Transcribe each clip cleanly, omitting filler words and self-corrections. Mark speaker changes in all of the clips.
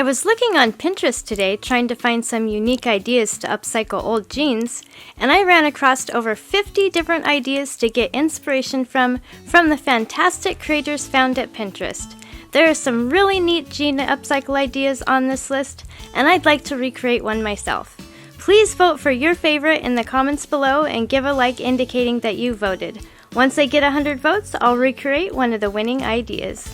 Speaker 1: I was looking on Pinterest today trying to find some unique ideas to upcycle old jeans, and I ran across over 50 different ideas to get inspiration from the fantastic creators found at Pinterest. There are some really neat jean upcycle ideas on this list, and I'd like to recreate one myself. Please vote for your favorite in the comments below and give a like indicating that you voted. Once I get 100 votes, I'll recreate one of the winning ideas.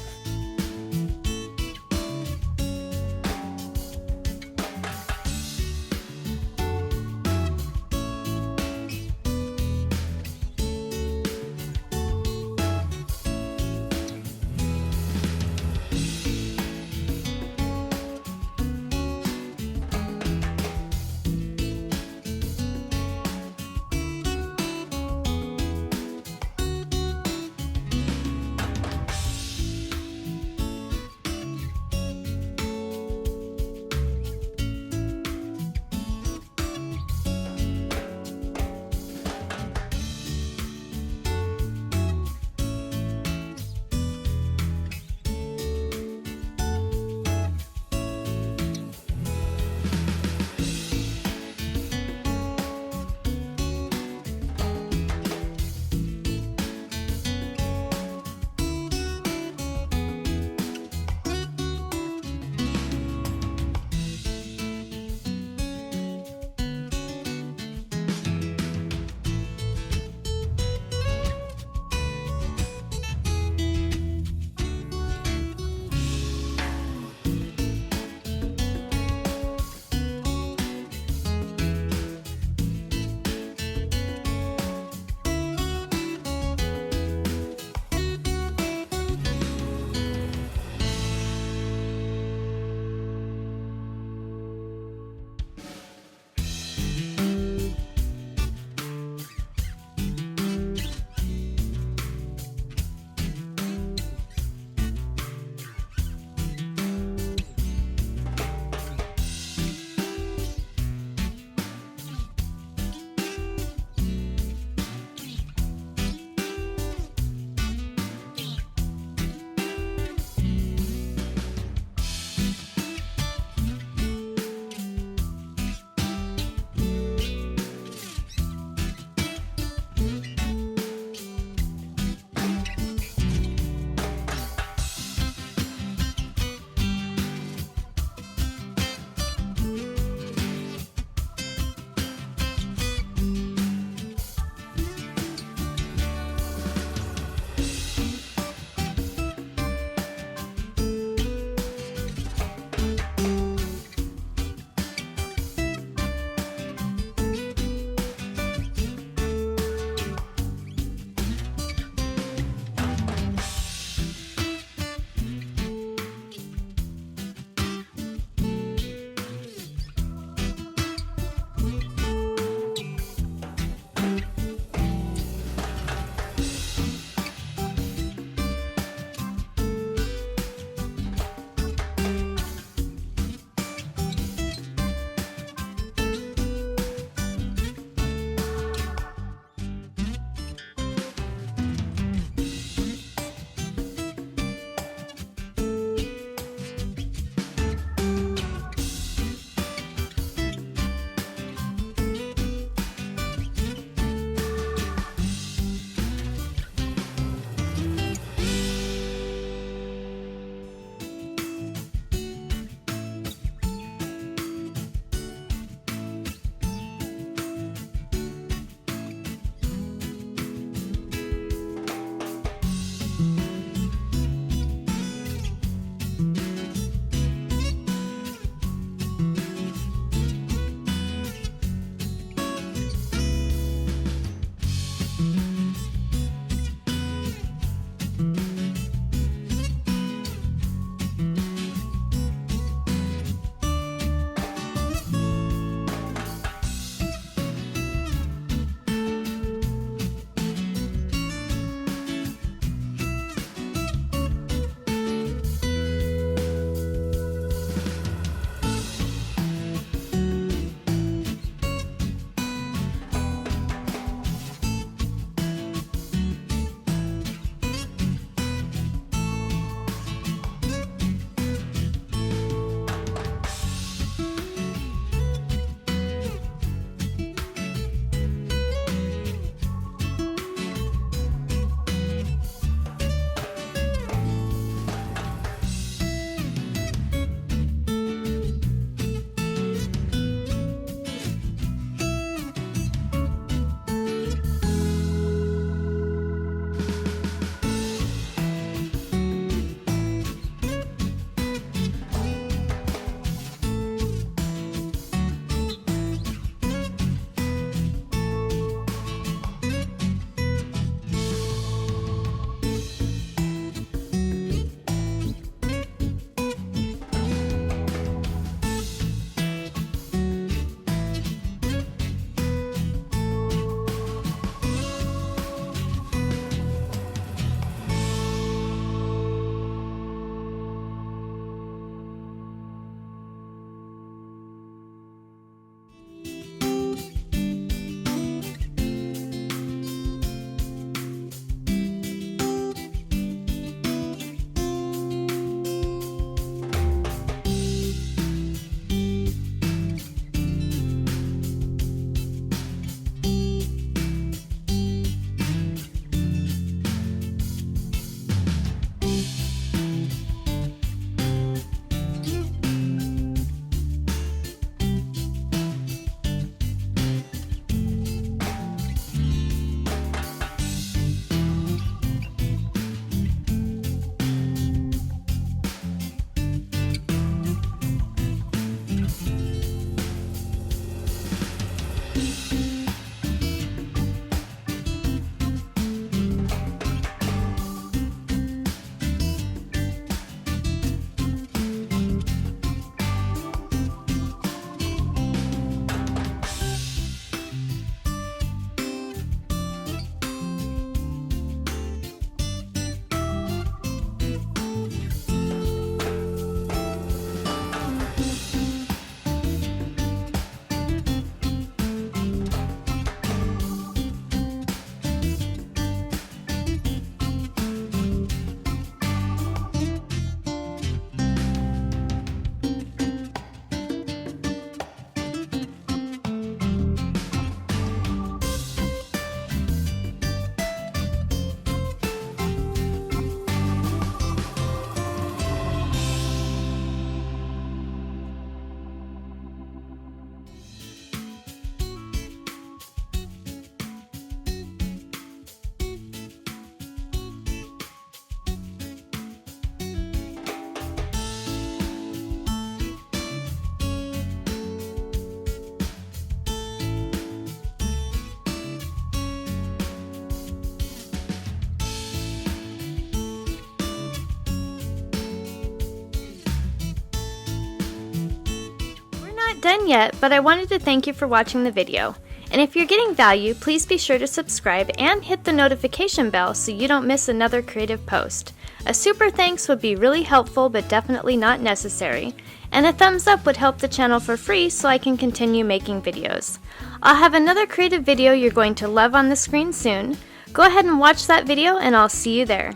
Speaker 1: not done yet, but I wanted to thank you for watching the video. And if you're getting value, please be sure to subscribe and hit the notification bell so you don't miss another creative post. A super thanks would be really helpful but definitely not necessary. And a thumbs up would help the channel for free so I can continue making videos. I'll have another creative video you're going to love on the screen soon. Go ahead and watch that video and I'll see you there.